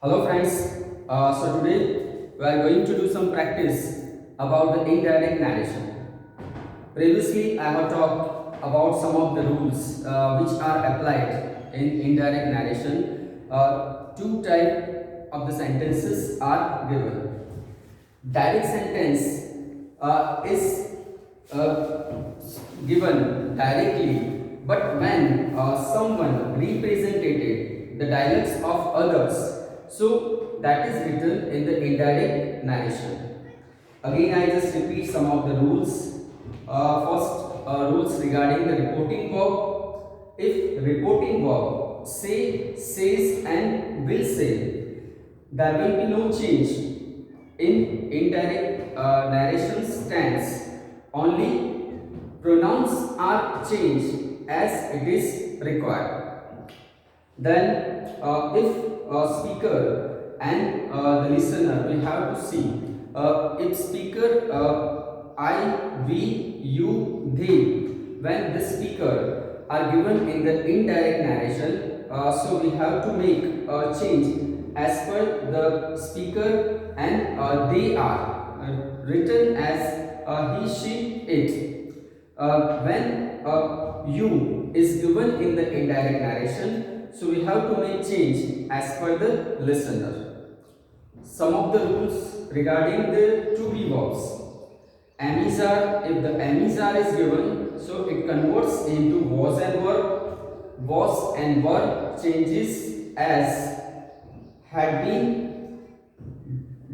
Hello friends, so today we are going to do some practice about the indirect narration. Previously I have talked about some of the rules which are applied in indirect narration. Two types of the sentences are given. Direct sentence is given directly, but when someone represented the dialects of others, so that is written in the indirect narration. Again, I just repeat some of the rules. First, rules regarding the reporting verb. If reporting verb say, says, and will say, there will be no change in indirect narration stance. Only pronouns are changed as it is required. Then, if speaker and the listener, we have to see if speaker I, we, you, they. When the speaker are given in the indirect narration, so we have to make a change as per the speaker and they are written as he, she, it. When you is given in the indirect narration, so we have to make change as per the listener. Some of the rules regarding the to be verbs. Amizar, if the amizar is given, so it converts into was and were. Was and were changes as had been.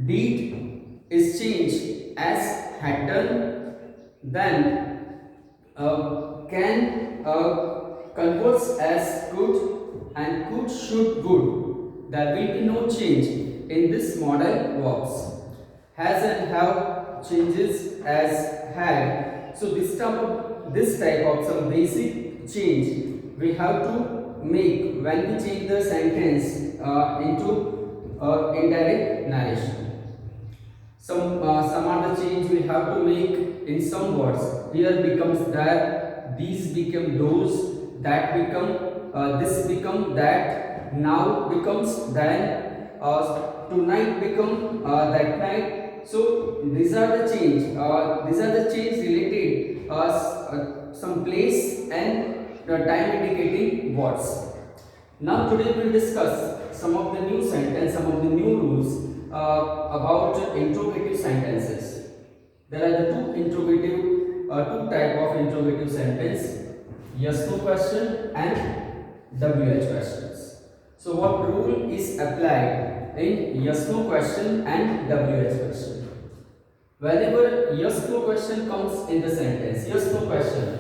Did is changed as had done. Then can converts as could, and could should would. There will be no change in this model verbs. Has and have changes as had. So this type of some basic change we have to make when we change the sentence into indirect narration. Some other change we have to make in some words. Here becomes that, these become those, that become this become that, now becomes then, tonight become that night. So these are the change. These are the change related some place and the time indicating words. Now today we will discuss some of the new sentence, some of the new rules about interrogative sentences. There are the two type of interrogative sentence: yes no question and WH questions. So what rule is applied in yes no question and WH question? Whenever yes no question comes in the sentence, yes no question,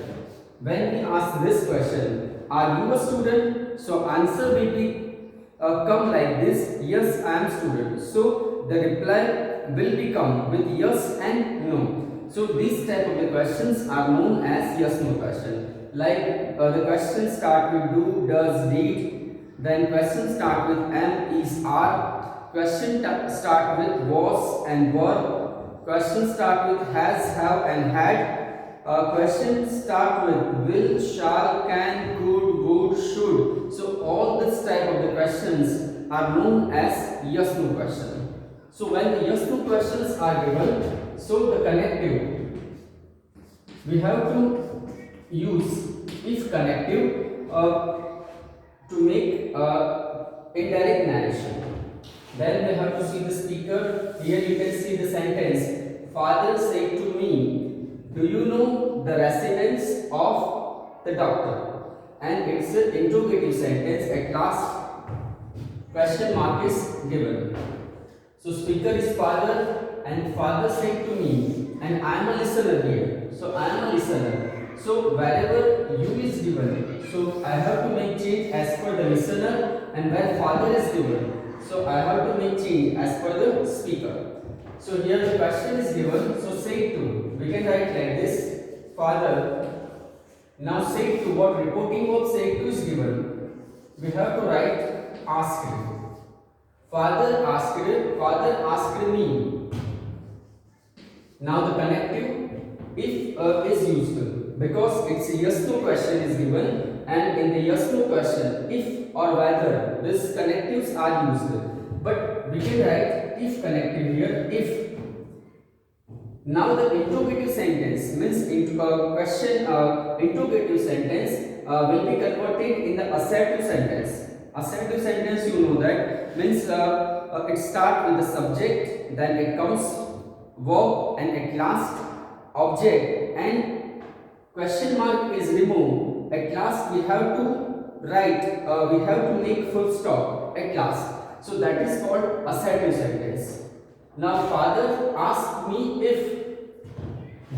when we ask this question, are you a student? So answer will be come like this: yes, I am student. So the reply will become with yes and no. So these type of the questions are known as yes no question. Like the questions start with do, does, did. Then questions start with am, is, are. Question start with was and were. Questions start with has, have, and had. Questions start with will, shall, can, could, would, should. So all this type of the questions are known as yes no question. So when the yes no questions are given, so the connective we have to use if connective to make indirect narration. Then we have to see the speaker. Here you can see the sentence: father said to me, do you know the residence of the doctor? And it's an interrogative sentence. At last, question mark is given. So speaker is father, and father said to me, and I am a listener here. So I am a listener. So wherever you is given, so I have to make change as per the listener, and where father is given, so I have to make change as per the speaker. So here the question is given, so say to. We can write like this: father. Now say to, what reporting verb say to is given. We have to write asked. Father asked me. Now the connective if is used because it's a yes no question is given, and in the yes no question if or whether these connectives are used. But we can write if connective here. If. Now the interrogative sentence means question interrogative sentence will be converted in the assertive sentence. Assertive sentence, you know that means it starts with the subject, then it comes verb, and at last object, and question mark is removed. At last we have to write, we have to make full stop at last. So that is called assertive sentence. Now father asked me if,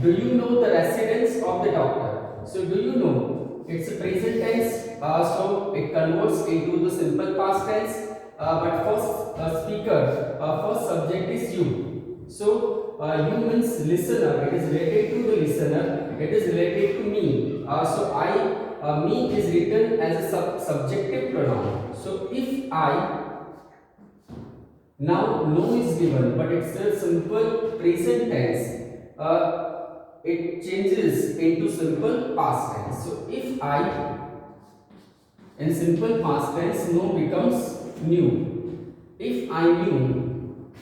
do you know the residence of the doctor? So do you know, it's a present tense, so it converts into the simple past tense, but first speaker, first subject is you. So you means listener, it is related to the listener, it is related to me. So I, me is written as a subjective pronoun. So if I, now no is given, but it's a simple present tense. It changes into simple past tense. So if I, in simple past tense, no becomes knew. If I knew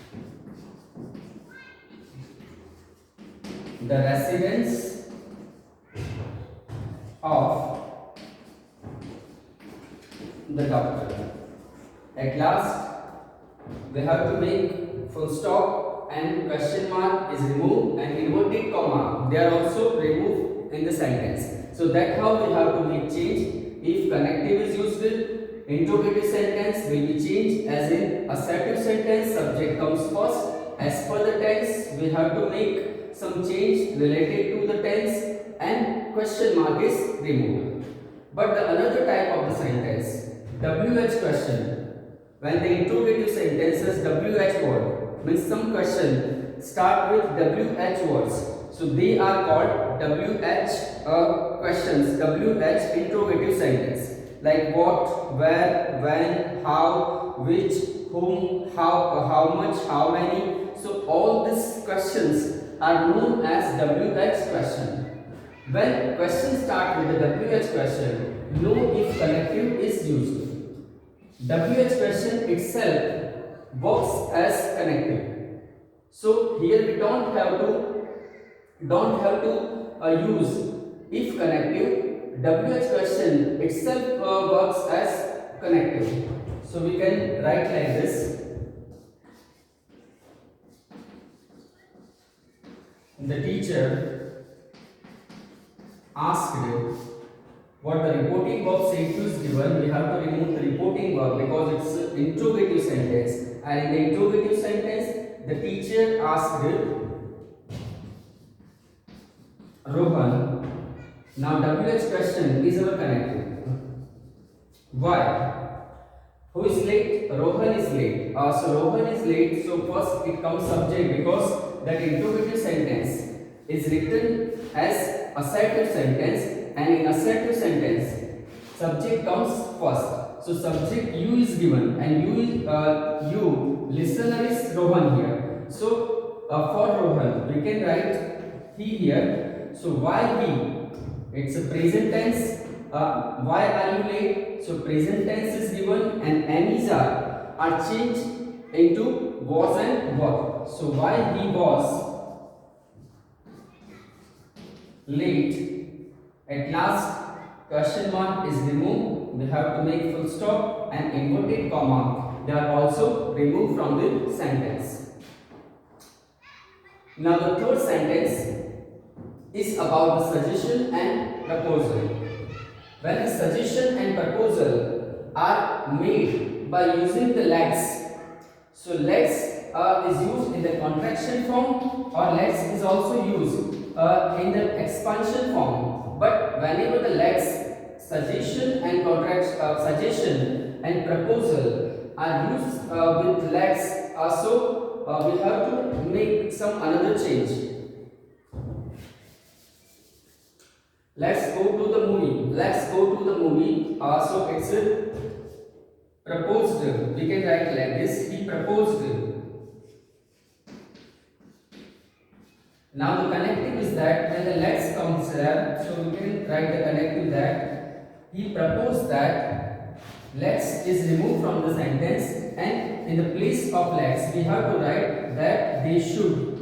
the residence of the doctor, at last we have to make full stop and question mark is removed and inverted comma, they are also removed in the sentence. So that's how we have to make change. If connective is used, interrogative sentence will be changed as in assertive sentence, subject comes first. As per the tense, we have to make some change related to the tense and question mark is removed. But the another type of the sentence, WH question. When the interrogative sentences WH word means some question start with WH words, so they are called WH questions, WH interrogative sentence, like what, where, when, how, which, whom, how much, how many. So all these questions are known as WH question. When question start with the WH question, no if connective is used. WH question itself works as connective. So here we don't have to use if connective. WH question itself works as connective. So we can write like this. The teacher asked what the reporting verb say to is given, we have to remove the reporting verb because it's an interrogative sentence. And in the interrogative sentence, the teacher asked Rohan. Now WH question is our connective. Why? Who is late? Rohan is late. So Rohan is late. So first it comes subject because that interrogative sentence is written as assertive sentence. And in assertive sentence, subject comes first. So subject you is given, and you listener is Rohan here. So for Rohan, we can write he here. So why he? It's a present tense. Why are you late? So present tense is given, and any's are changed into was and were. So why he was late? At last, question mark is removed. We have to make full stop and inverted comma. They are also removed from the sentence. Now the third sentence is about the suggestion and proposal. When a suggestion and proposal are made by using the let's. So let's is used in the contraction form, or let's is also used in the expansion form. But whenever the let's, suggestion and suggestion and proposal are used with let's, so we have to make some another change. Let's go to the movie. Let's go to the movie. So it's proposed. We can write like this. He proposed. Now the connective is that when the let's comes here, so we can write the connective that he proposed that let's is removed from the sentence and in the place of let's we have to write that they should,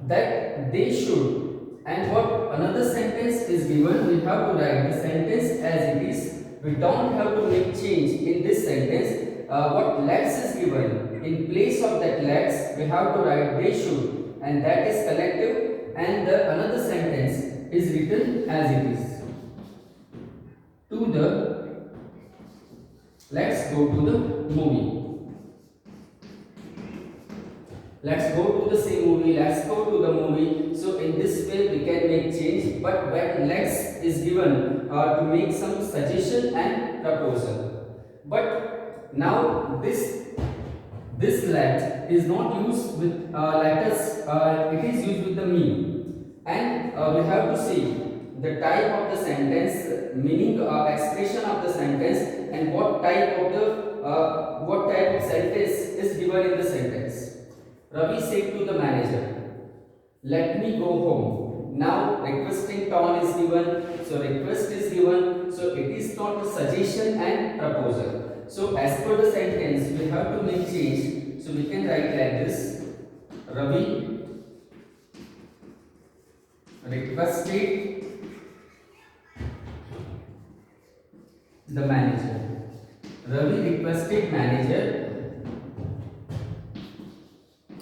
that they should. And what another sentence is given, we have to write the sentence as it is. We don't have to make change in this sentence. What let's is given, in place of that let's we have to write they should, and that is collective, and the another sentence is written as it is. To the, let's go to the movie. Let's go to the same movie, let's go to the movie. So in this way we can make change, but when let's is given to make some suggestion and proposal. But now this let is not used with letters, it is used with the me. And we have to see the type of the sentence, meaning expression of the sentence, and what type of sentence is given in the sentence. Ravi said to the manager, "Let me go home." Now requesting tone is given, so request is given, so it is not a suggestion and proposal. So as per the sentence, we have to make change. So we can write like this: Ravi requested the manager. Ravi requested manager.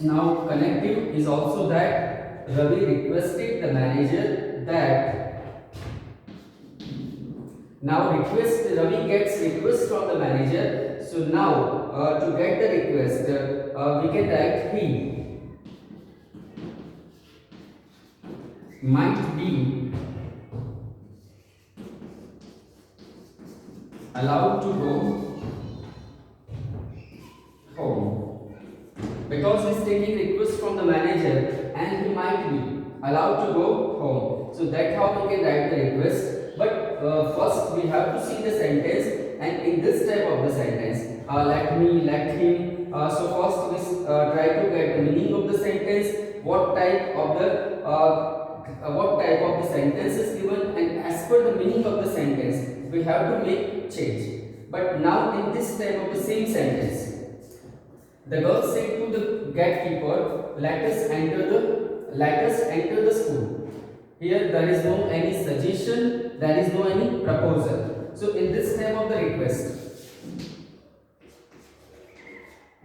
Now connective is also that Ravi requested the manager that. Now Ravi gets request from the manager. So now to get the request, we can write he might be allowed to go home. Because he is taking request from the manager and he might be allowed to go home. So that's how we can write the request. But first we have to see the sentence, and in this type of the sentence, let me, let him. So first we try to get the meaning of the sentence, what type of the sentence is given, and as per the meaning of the sentence, we have to make change. But now in this type of the same sentence, the girl said to the gatekeeper, let us enter the school. Here there is no any suggestion, there is no any proposal. So in this type of the request,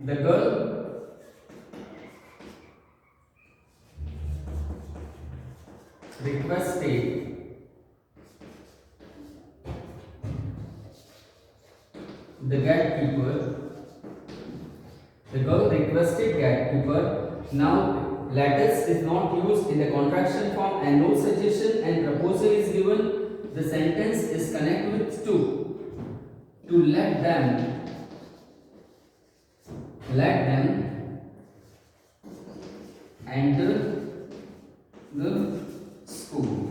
the girl requested the gatekeeper. The girl requested gatekeeper. Now letters is not used in the contraction form and no suggestion and proposal is given. The sentence is connected with to let them enter the school.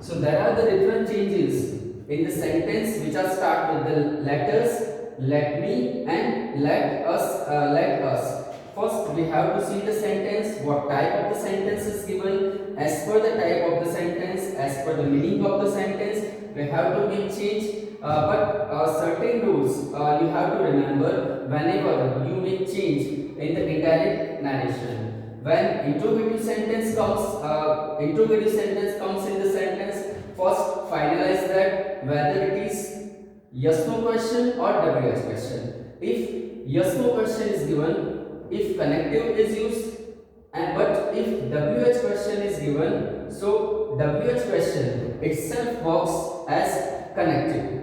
So there are the different changes in the sentence which are start with the letters let me and let us. First we have to see the sentence, what type of the sentence is given. As per the type of the sentence, as per the meaning of the sentence, we have to make change. But certain rules you have to remember whenever you make change in the indirect narration. When interrogative sentence comes in the sentence, first finalize that whether it is yes no question or WH question. If yes no question is given, if connective is used, and but if WH question is given, so WH question itself works as connective.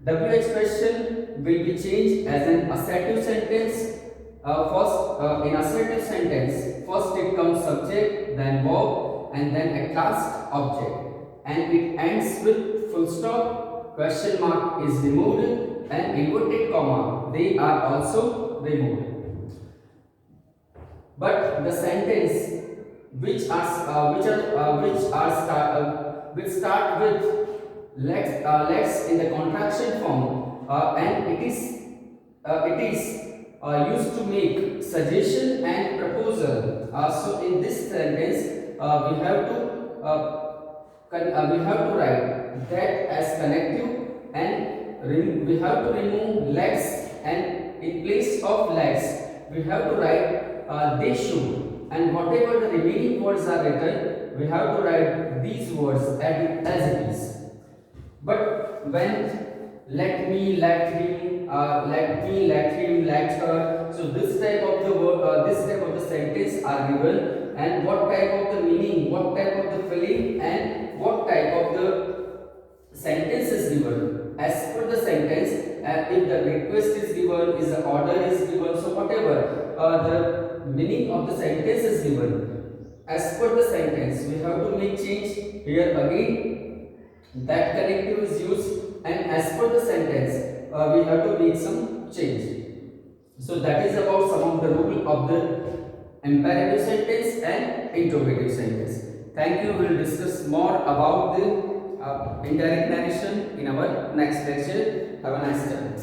WH question will be changed as an assertive sentence. In assertive sentence, first it comes subject, then verb, and then at last object, and it ends with full stop, question mark is removed, and inverted comma, they are also removed. But the sentence which start with let's in the contraction form, and it is used to make suggestion and proposal. So in this sentence, we have to write that as connective, and we have to remove let's of let's, we have to write they should, and whatever the remaining words are written, we have to write these words as it is. But when let me, let him, let me, let him, let her, so this type of the word, this type of the sentence are given, and what type of the meaning, what type of the feeling, and what type of the sentence is given. As per the sentence, if the request is given, is the order is given, so whatever the meaning of the sentence is given, as per the sentence, we have to make change here again. That connective is used, and as per the sentence we have to make some change. So that is about some of the rule of the imperative sentence and interrogative sentence. Thank you. We will discuss more about the indirect narration in our next lecture. Have a nice time.